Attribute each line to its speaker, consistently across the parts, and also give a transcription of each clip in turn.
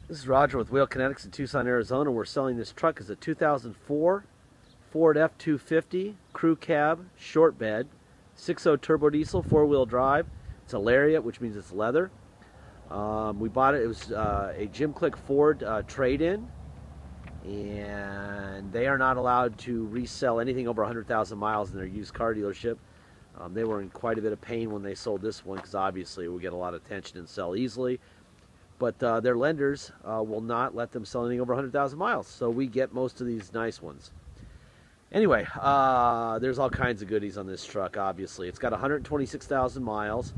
Speaker 1: This is Roger with Wheel Kinetics in Tucson, Arizona. We're selling this truck as a 2004 Ford F-250 crew cab short bed, 6.0 turbo diesel, four-wheel drive. It's a Lariat, which means it's leather. We bought it. It was a Jim Click Ford trade-in, and they are not allowed to resell anything over 100,000 miles in their used car dealership. They were in quite a bit of pain when they sold this one because obviously it will get a lot of attention and sell easily. But their lenders will not let them sell anything over 100,000 miles. So we get most of these nice ones. Anyway, there's all kinds of goodies on this truck, obviously. It's got 126,000 miles.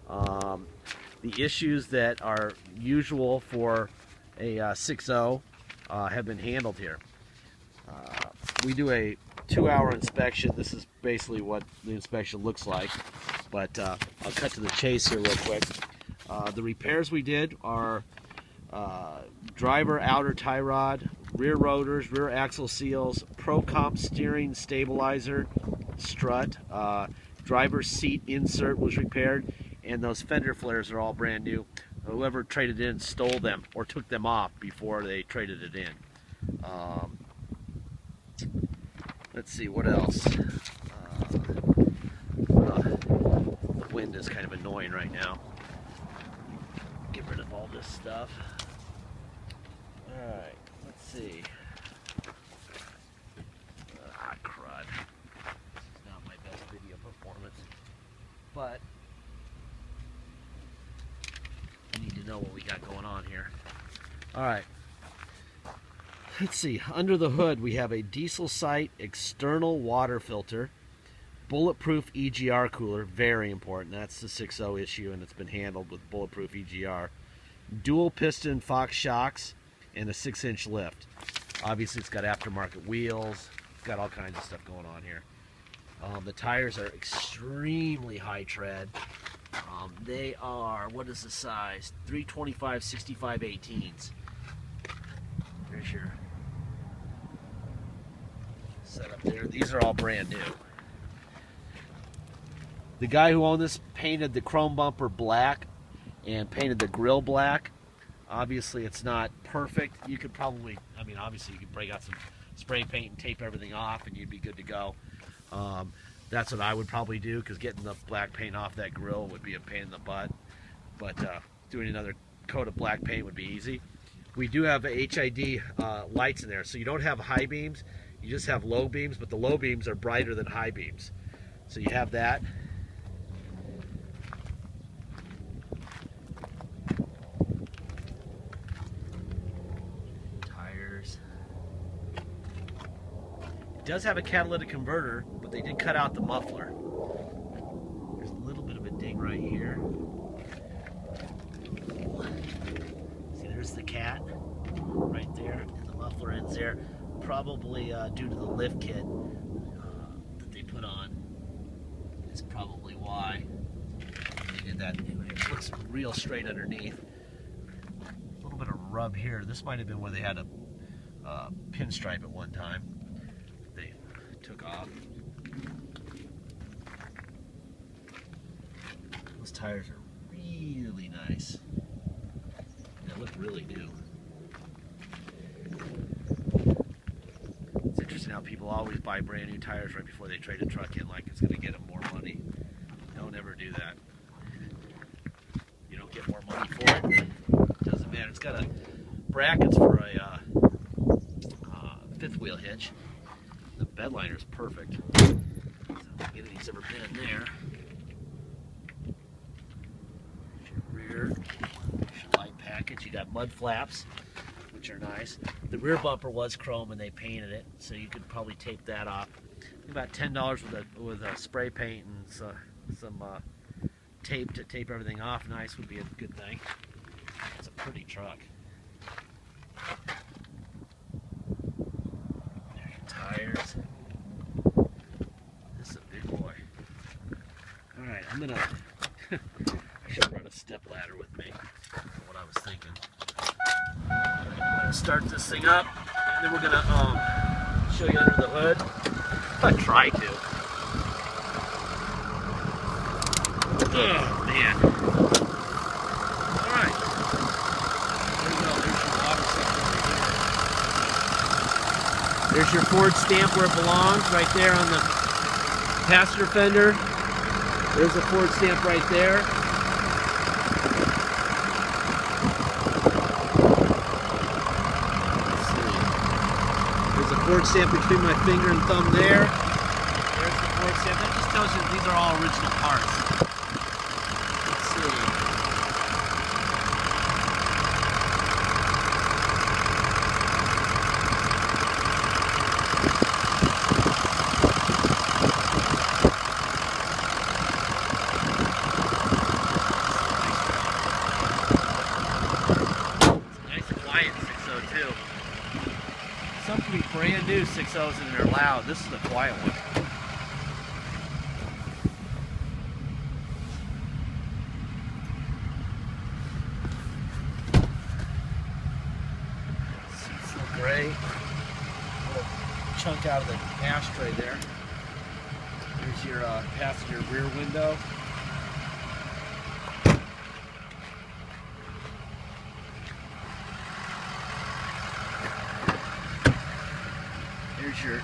Speaker 1: The issues that are usual for a 6.0 have been handled here. We do a 2-hour inspection. This is basically what the inspection looks like. But I'll cut to the chase here real quick. The repairs we did are driver outer tie rod, rear rotors, rear axle seals, pro comp steering stabilizer, strut, driver seat insert was repaired, and those fender flares are all brand new. Whoever traded in stole them or took them off before they traded it in. Let's see, what else? The wind is kind of annoying right now. Get rid of all this stuff. Alright, let's see. Crud. It's not my best video performance. But I need to know what we got going on here. Alright. Let's see. Under the hood we have a diesel sight external water filter. Bulletproof EGR cooler, very important. That's the 6.0 issue, and it's been handled with bulletproof EGR. Dual piston Fox shocks and a 6-inch lift. Obviously, it's got aftermarket wheels. It's got all kinds of stuff going on here. The tires are extremely high tread. They are, what is the size? 325 65 18s. There's your setup there. These are all brand new. The guy who owned this painted the chrome bumper black and painted the grill black. Obviously, it's not perfect. You could probably, I mean, obviously you could break out some spray paint and tape everything off and you'd be good to go. That's what I would probably do, because getting the black paint off that grill would be a pain in the butt. But doing another coat of black paint would be easy. We do have HID lights in there, so you don't have high beams, you just have low beams, but the low beams are brighter than high beams. So you have that. It does have a catalytic converter, but they did cut out the muffler. There's a little bit of a ding right here. See, there's the cat right there, and the muffler ends there. Probably due to the lift kit that they put on. Is probably why they did that. It looks real straight underneath. A little bit of rub here. This might have been where they had a pinstripe at one time. They took off. Those tires are really nice. They look really new. It's interesting how people always buy brand new tires right before they trade a truck in, like it's going to get them more money. Don't ever do that. You don't get more money for it. Doesn't matter. It's got brackets for a fifth wheel hitch. The bed liner is perfect. So if anybody's ever been in there. There's your rear, there's your light package. You got mud flaps, which are nice. The rear bumper was chrome and they painted it, so you could probably tape that off. About $10 with a spray paint and some tape to tape everything off. Nice would be a good thing. It's a pretty truck. Tires. This is a big boy. Alright, I'm gonna I should run a step ladder with me. That's what I was thinking. I'm gonna start this thing up, and then we're gonna show you under the hood. I try to. Oh man. Alright. There you go, there's your There's your Ford stamp where it belongs, right there on the passenger fender. There's a Ford stamp right there. Let's see. There's a Ford stamp between my finger and thumb there. There's the Ford stamp. That just tells you that these are all original parts. Let's see. Some can be brand new 6.0s and they're loud. This is a quiet one. Seats look great. Little chunk out of the ashtray there. Here's your passenger rear window. Here's your,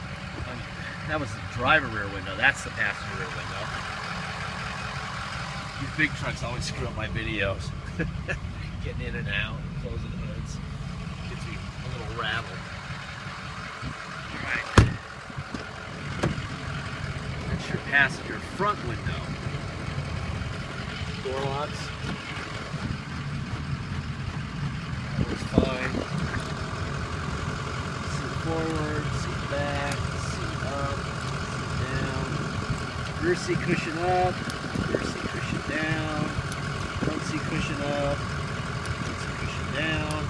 Speaker 1: that was the driver rear window. That's the passenger rear window. These big trucks always screw up my videos. Getting in and out, and closing hoods. Gets me a little rattled. Alright. That's your passenger front window. Door locks. That looks fine. Seat forward, seat back, seat up, seat down. Rear seat cushion up, rear seat cushion down, front seat cushion up, front seat cushion down.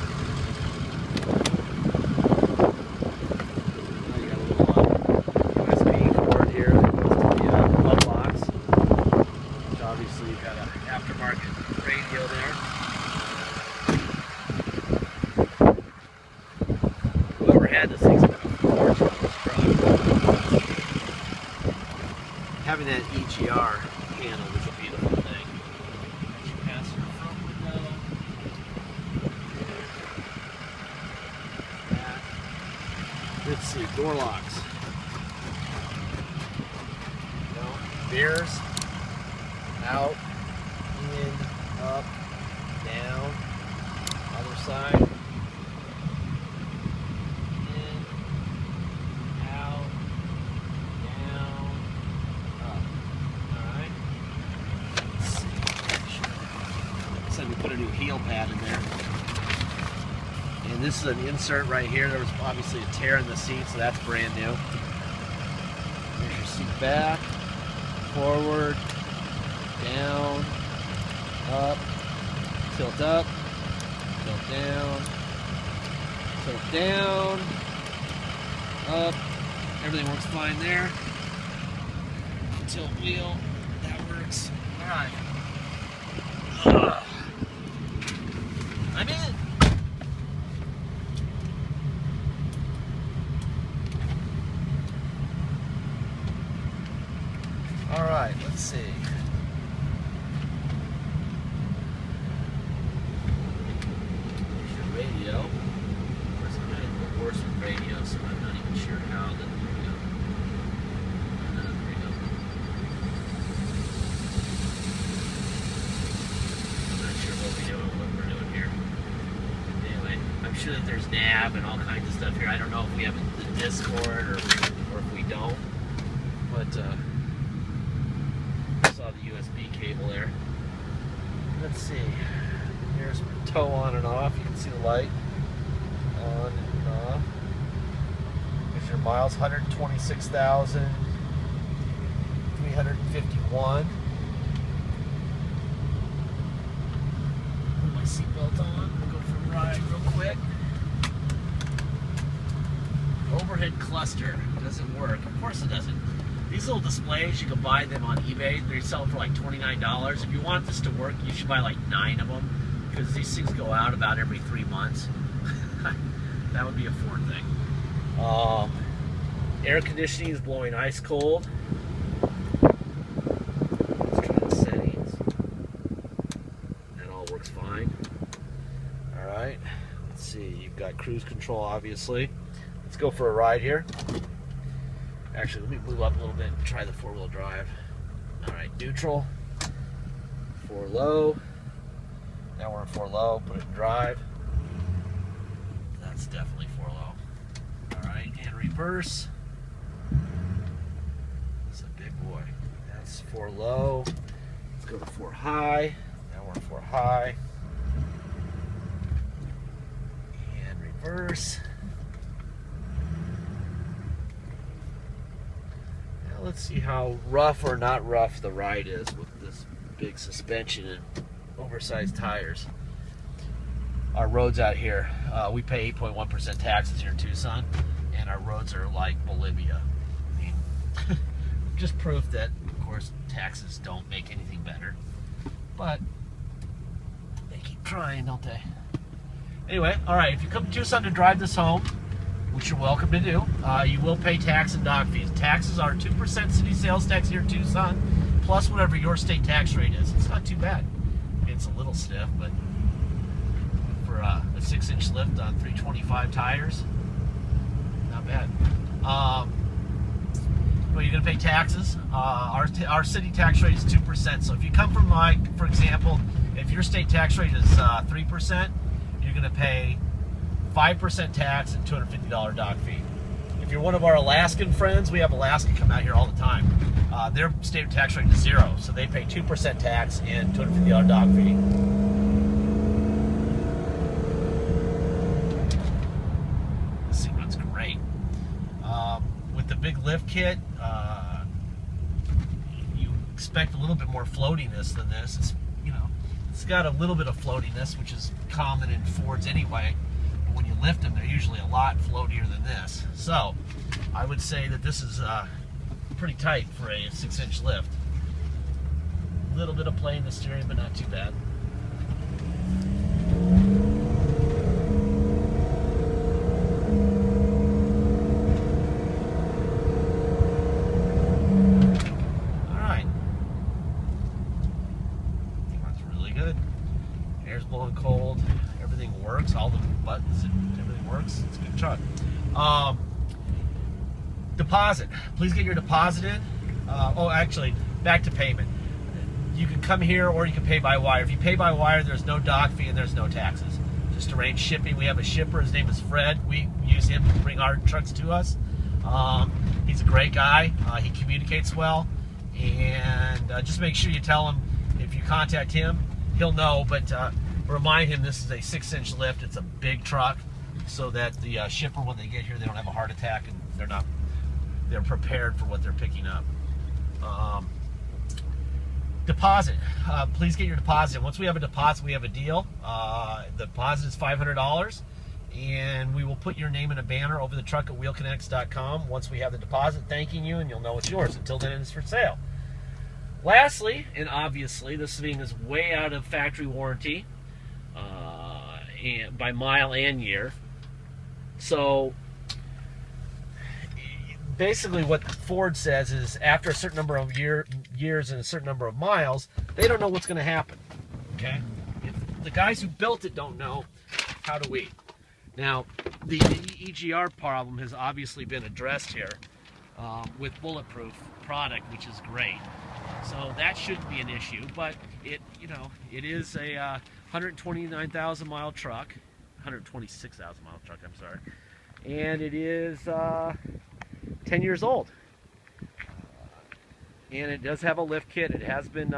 Speaker 1: Now you got a little USB cord here that goes to the glove box, which obviously you've got an aftermarket radio there. Whoever had this thing's been a fortune on this truck. Having that EGR handle is a beautiful thing. That's your passenger front window. Let's see, door locks. Mirrors. Out, in, up, down. Other side. We put a new heel pad in there. And this is an insert right here. There was obviously a tear in the seat, so that's brand new. There's your seat back, forward, down, up, tilt up, tilt down, up. Everything works fine there. Tilt wheel, that works. All right. I'm in. All right, let's see. There's your radio. Of course, I'm having the worst with radio, so I'm not even sure how the I'm sure that there's nav and all kinds of stuff here. I don't know if we have the Discord or if we don't. But I saw the USB cable there. Let's see. Here's tow on and off. You can see the light on and off. Here's your miles, 126,351. Put my seatbelt on. We'll go for a ride real quick. Overhead cluster doesn't work. Of course it doesn't. These little displays, you can buy them on eBay. They sell them for like $29. If you want this to work, you should buy like 9 of them, because these things go out about every 3 months. That would be a Ford thing. Air conditioning is blowing ice cold. Let's try the settings. That all works fine. Alright, let's see. You've got cruise control, obviously. Let's go for a ride here. Actually, let me move up a little bit and try the four-wheel drive. All right, neutral, 4 low. Now we're in 4 low, put it in drive. That's definitely 4 low. All right, and reverse. That's a big boy. That's 4 low. Let's go to 4 high. Now we're in 4 high. And reverse. Now let's see how rough or not rough the ride is with this big suspension and oversized tires. Our roads out here, we pay 8.1% taxes here in Tucson, and our roads are like Bolivia. I mean, just proof that, of course, taxes don't make anything better, but they keep trying, don't they? Anyway, all right, if you come to Tucson to drive this home, which you're welcome to do, you will pay tax and dock fees. Taxes are 2% city sales tax here in Tucson, plus whatever your state tax rate is. It's not too bad. It's a little stiff, but for a 6-inch lift on 325 tires, not bad. But you're going to pay taxes. Our city tax rate is 2%. So if you come from, like, for example, if your state tax rate is 3%, you're going to pay 5% tax and $250 dock fee. If you're one of our Alaskan friends, we have Alaska come out here all the time. Their state tax rate is 0, so they pay 2% tax and $250 dock fee. This thing runs great. With the big lift kit, you expect a little bit more floatiness than this. It's, you know, it's got a little bit of floatiness, which is common in Fords anyway. But when you lift them, they're usually a lot floatier than this. So I would say that this is pretty tight for a 6-inch lift. A little bit of play in the steering, but not too bad. Alright. Runs really good. Air's blowing cold. Everything works. All the buttons and everything works. It's a good truck. Deposit. Please get your deposit in. Oh, actually, back to payment. You can come here or you can pay by wire. If you pay by wire, there's no dock fee and there's no taxes. Just arrange shipping. We have a shipper. His name is Fred. We use him to bring our trucks to us. He's a great guy. He communicates well. And just make sure you tell him, if you contact him, he'll know. But remind him this is a 6-inch lift. It's a big truck, so that the shipper, when they get here, they don't have a heart attack and they're prepared for what they're picking up. Deposit. Please get your deposit. Once we have a deposit, we have a deal. The deposit is $500, and we will put your name in a banner over the truck at wheelconnects.com once we have the deposit, thanking you, and you'll know it's yours. Until then, it's for sale. Lastly, and obviously, this thing is way out of factory warranty and by mile and year. So basically what Ford says is, after a certain number of years and a certain number of miles, they don't know what's going to happen. Okay? If the guys who built it don't know, how do we? Now, the EGR problem has obviously been addressed here with bulletproof product, which is great. So that shouldn't be an issue, but it is a 129,000 mile truck, 126,000 mile truck, I'm sorry, and it is 10 years old, and it does have a lift kit. It has been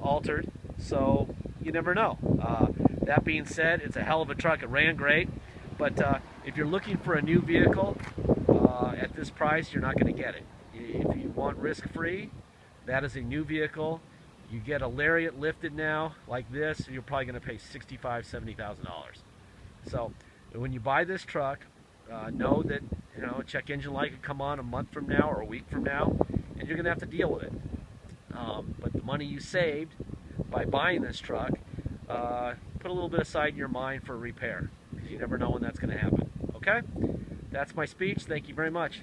Speaker 1: altered, so you never know. That being said, it's a hell of a truck. It ran great, but if you're looking for a new vehicle at this price, you're not going to get it. If you want risk-free, that is a new vehicle. You get a Lariat lifted now like this, you're probably going to pay $65,000, $70,000. So when you buy this truck, know that a check engine light could come on a month from now or a week from now, and you're going to have to deal with it. But the money you saved by buying this truck, put a little bit aside in your mind for repair, because you never know when that's going to happen. Okay? That's my speech. Thank you very much.